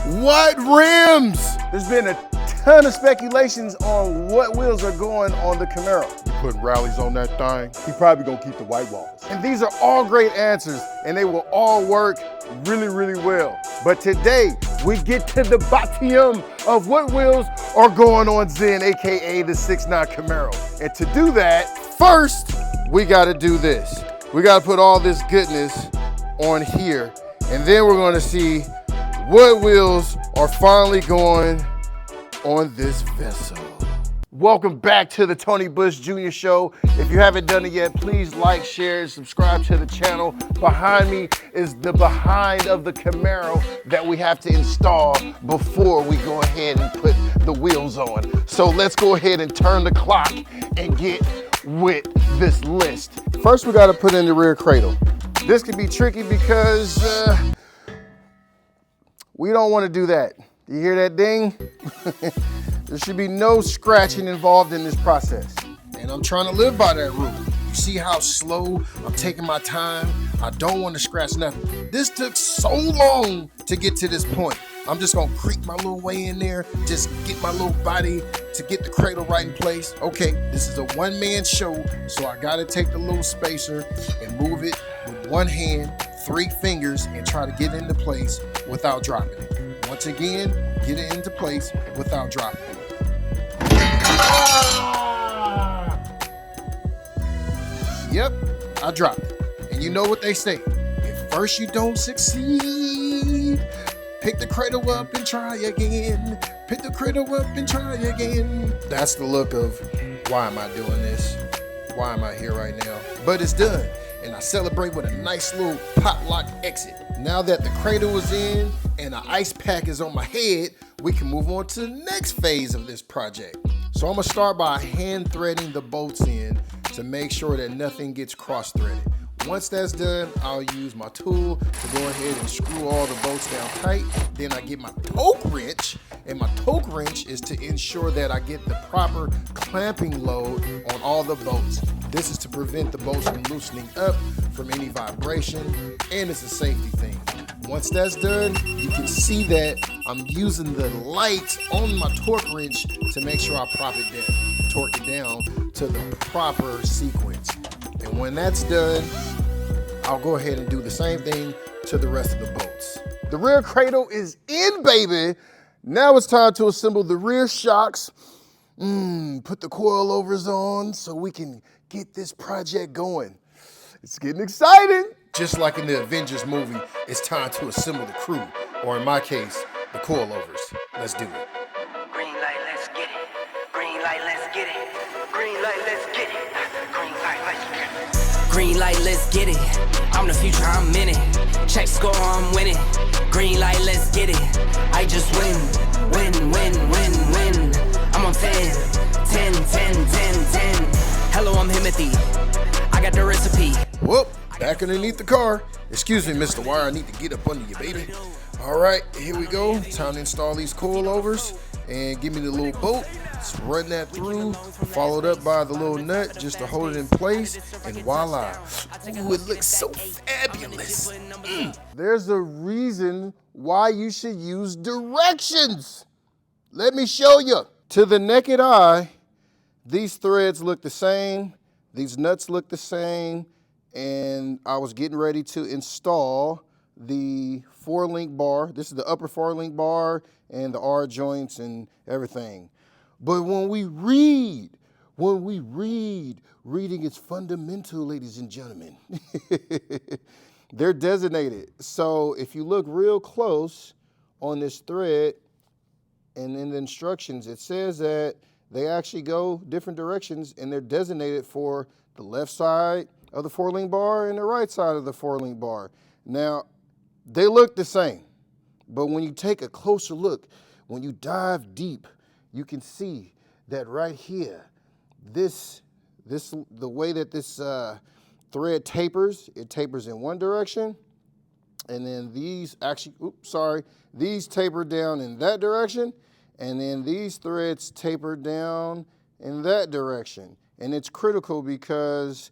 What rims? There's been a ton of speculations on what wheels are going on the Camaro. You putting rallies on that thing? He probably gonna keep the white walls. And these are all great answers, and they will all work really, really well. But today, we get to the bottom of what wheels are going on Zen, AKA the 6.9 Camaro. And to do that, first, we gotta do this. We gotta put all this goodness on here, and then we're gonna see what wheels are finally going on this vessel. Welcome back to the Tony Bush Jr. Show. If you haven't done it yet, please like, share, and subscribe to the channel. Behind me is the behind of the Camaro that we have to install before we go ahead and put the wheels on. So let's go ahead and turn the clock and get with this list. First, we gotta put in the rear cradle. This can be tricky because we don't wanna do that. You hear that ding? There should be no scratching involved in this process. And I'm trying to live by that rule. You see how slow I'm taking my time? I don't want to scratch nothing. This took so long to get to this point. I'm just gonna creep my little way in there, just get my little body to get the cradle right in place. Okay, this is a one-man show, so I gotta take the little spacer and move it with one hand, 3 fingers, and try to get it into place without dropping it. Once again, get it into place without dropping it. Yep, I dropped it. And you know what they say, if first you don't succeed, pick the cradle up and try again. Pick the cradle up and try again. That's the look of, why am I doing this? Why am I here right now? But it's done. And I celebrate with a nice little pop lock exit. Now that the cradle is in and the ice pack is on my head, we can move on to the next phase of this project. So I'm gonna start by hand threading the bolts in to make sure that nothing gets cross threaded. Once that's done, I'll use my tool to go ahead and screw all the bolts down tight. Then I get my torque wrench, and my torque wrench is to ensure that I get the proper clamping load on all the bolts. This is to prevent the bolts from loosening up from any vibration, and it's a safety thing. Once that's done, you can see that I'm using the lights on my torque wrench to make sure I torque it down to the proper sequence. And when that's done, I'll go ahead and do the same thing to the rest of the bolts. The rear cradle is in, baby. Now it's time to assemble the rear shocks. Put the coilovers on so we can get this project going. It's getting exciting. Just like in the Avengers movie, it's time to assemble the crew, or in my case, the coilovers. Let's do it. Green light, let's get it. Green light, let's get it. Green light, let's get it. Green light, let's get it. Green light, let's get it. I'm the future, I'm in it. Check score, I'm winning. Green light, let's get it. I just win. I'm on 10. Hello, I'm Himothy. I got the recipe. Whoop, back underneath the car. Excuse me, Mr. Wire, I need to get up under you, baby. All right, here we go. Time to install these coilovers. And give me the little bolt. Let's run that through, followed up by the little nut just to hold it in place, and voila. Ooh, it looks so fabulous. There's a reason why you should use directions. Let me show you. To the naked eye, these threads look the same, these nuts look the same, and I was getting ready to install the 4-link bar. This is the upper 4-link bar and the R joints and everything. But when we read, reading is fundamental, ladies and gentlemen. They're designated. So if you look real close on this thread and in the instructions, it says that they actually go different directions and they're designated for the left side of the 4-link bar and the right side of the 4-link bar. Now, they look the same, but when you take a closer look, when you dive deep, you can see that right here, the way that this thread tapers, it tapers in one direction, and then these these taper down in that direction, and then these threads taper down in that direction. And it's critical because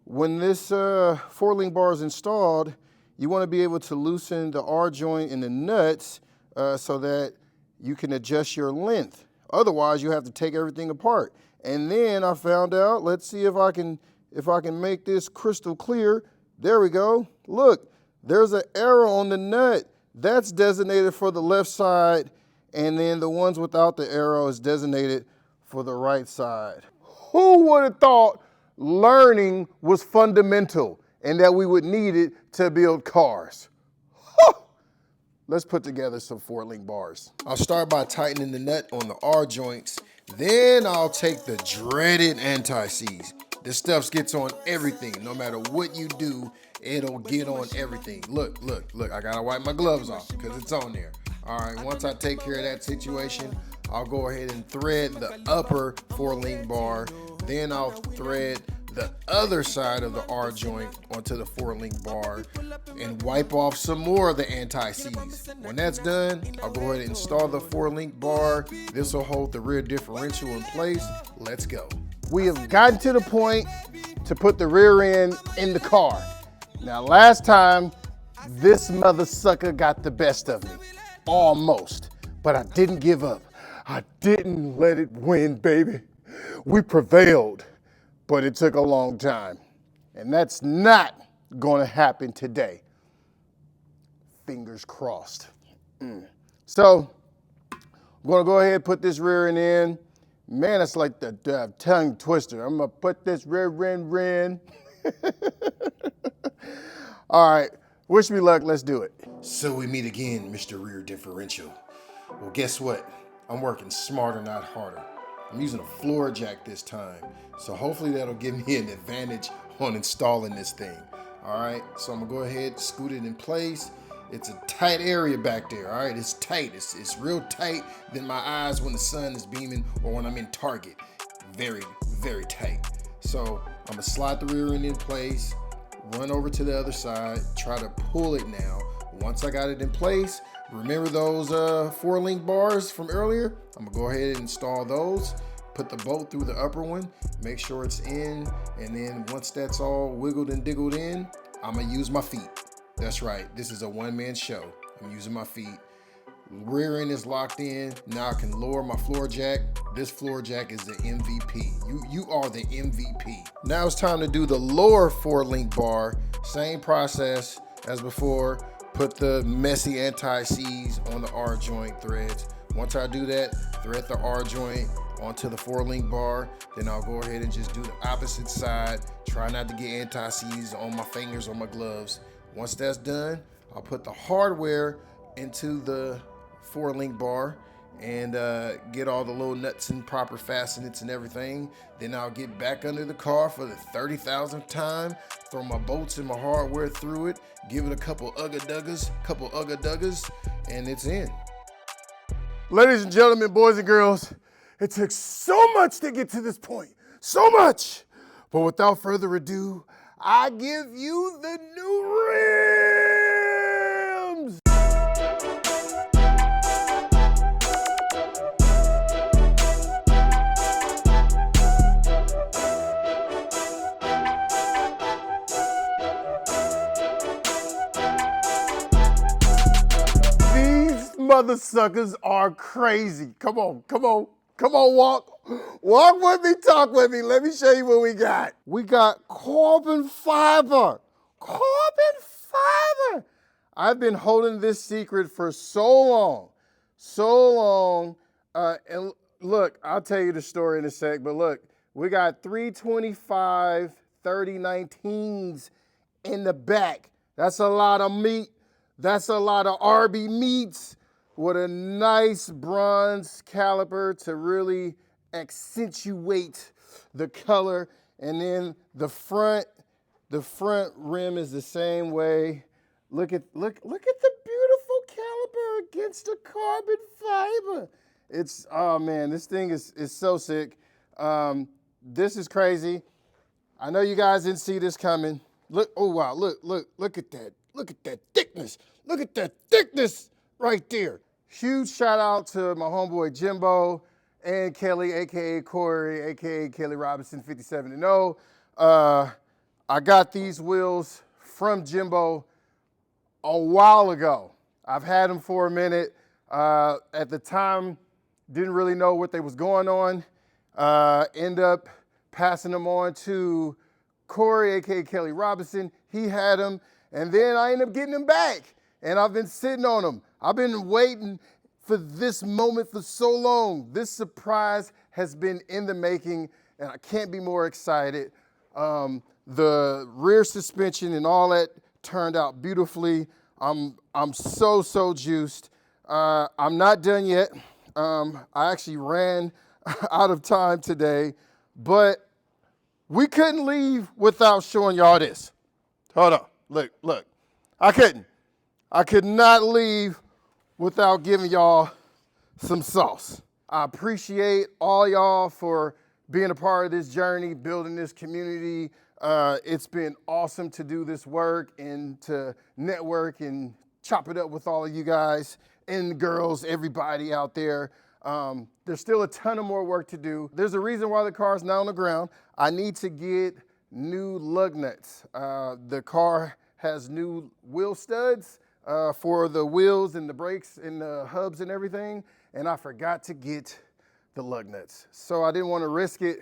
when this 4-link bar is installed, you want to be able to loosen the R joint and the nuts so that you can adjust your length. Otherwise, you have to take everything apart. And then I found out, let's see if I can make this crystal clear. There we go. Look, there's an arrow on the nut. That's designated for the left side, and then the ones without the arrow is designated for the right side. Who would have thought learning was fundamental and that we would need it to build cars? Let's put together some 4-link bars. I'll start by tightening the nut on the R joints. Then I'll take the dreaded anti-seize. This stuff gets on everything. No matter what you do, it'll get on everything. Look, I gotta wipe my gloves off because it's on there. All right, once I take care of that situation, I'll go ahead and thread the upper 4-link bar. Then I'll thread the other side of the R joint onto the 4-link bar and wipe off some more of the anti-seize. When that's done, I'll go ahead and install the 4-link bar. This will hold the rear differential in place. Let's go. We have gotten to the point to put the rear end in the car. Now, last time, this mother sucker got the best of me. Almost. But I didn't give up. I didn't let it win, baby. We prevailed. But it took a long time. And that's not going to happen today. Fingers crossed. So, I'm going to go ahead and put this rear end in. Man, it's like the tongue twister. I'm going to put this rear end in. All right, wish me luck, let's do it. So we meet again, Mr. Rear Differential. Well, guess what? I'm working smarter, not harder. I'm using a floor jack this time, so hopefully that'll give me an advantage on installing this thing. All right, so I'm gonna go ahead and scoot it in place. It's a tight area back there, all right? It's tight, it's real tight than my eyes when the sun is beaming or when I'm in target. Very, very tight. So I'm gonna slide the rear end in place, run over to the other side, try to pull it now. Once I got it in place, remember those 4-link bars from earlier? I'm gonna go ahead and install those, put the bolt through the upper one, make sure it's in, and then once that's all wiggled and diggled in, I'm gonna use my feet. That's right, this is a one-man show. I'm using my feet. Rear end is locked in. Now I can lower my floor jack. This floor jack is the MVP. You are the MVP. Now it's time to do the lower 4-link bar. Same process as before. Put the messy anti-seize on the R joint threads. Once I do that, thread the R joint onto the 4-link bar. Then I'll go ahead and just do the opposite side. Try not to get anti-seize on my fingers or my gloves. Once that's done, I'll put the hardware into the 4-link bar and get all the little nuts and proper fastenings and everything. Then I'll get back under the car for the 30,000th time, throw my bolts and my hardware through it, give it a couple ugga-duggas, and it's in. Ladies and gentlemen, boys and girls, it took so much to get to this point, so much. But without further ado, I give you the new rims. These mother suckers are crazy. Come on, walk. Walk with me, talk with me. Let me show you what we got. We got carbon fiber. Carbon fiber. I've been holding this secret for so long. And look, I'll tell you the story in a sec, but look, we got 325 3019s in the back. That's a lot of meat. That's a lot of RB meats with a nice bronze caliper to really accentuate the color. And then the front rim is the same way. Look at the beautiful caliper against the carbon fiber. It's, oh man, this thing is so sick. This is crazy. I know you guys didn't see this coming. Look, oh wow, look at that. Look at that thickness. Look at that thickness right there. Huge shout out to my homeboy Jimbo and Kelly, AKA Corey, AKA Kelly Robinson 57-0. I got these wheels from Jimbo a while ago. I've had them for a minute. At the time, didn't really know what they was going on. End up passing them on to Corey, aka Kelly Robinson. He had them, and then I ended up getting them back, and I've been sitting on them. I've been waiting for this moment for so long. This surprise has been in the making, and I can't be more excited. The rear suspension and all that turned out beautifully. I'm so juiced. I'm not done yet. I actually ran out of time today, but we couldn't leave without showing y'all this. Hold on, look. I could not leave without giving y'all some sauce. I appreciate all y'all for being a part of this journey, building this community. It's been awesome to do this work and to network and chop it up with all of you guys and girls, everybody out there. There's still a ton of more work to do. There's a reason why the car's not on the ground. I need to get new lug nuts. The car has new wheel studs for the wheels and the brakes and the hubs and everything, and I forgot to get the lug nuts. So I didn't want to risk it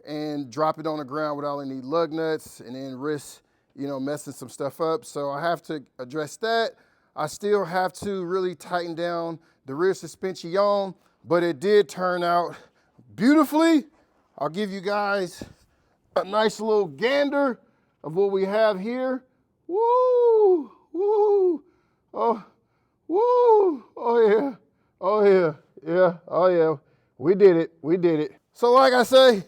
and drop it on the ground without any lug nuts and then risk, messing some stuff up. So I have to address that. I still have to really tighten down the rear suspension, but it did turn out beautifully. I'll give you guys a nice little gander of what we have here. Woo, woo, oh, woo, oh yeah, oh yeah, yeah, oh yeah. We did it. So like I say,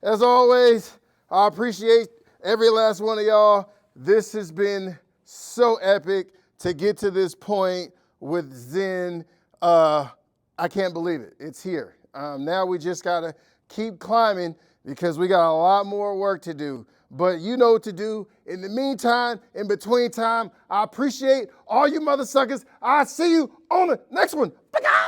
as always, I appreciate every last one of y'all. This has been so epic to get to this point with Zen. I can't believe it. It's here. Now we just gotta keep climbing because we got a lot more work to do. But you know what to do. In the meantime, in between time, I appreciate all you mother suckers. I'll see you on the next one. Bye-bye.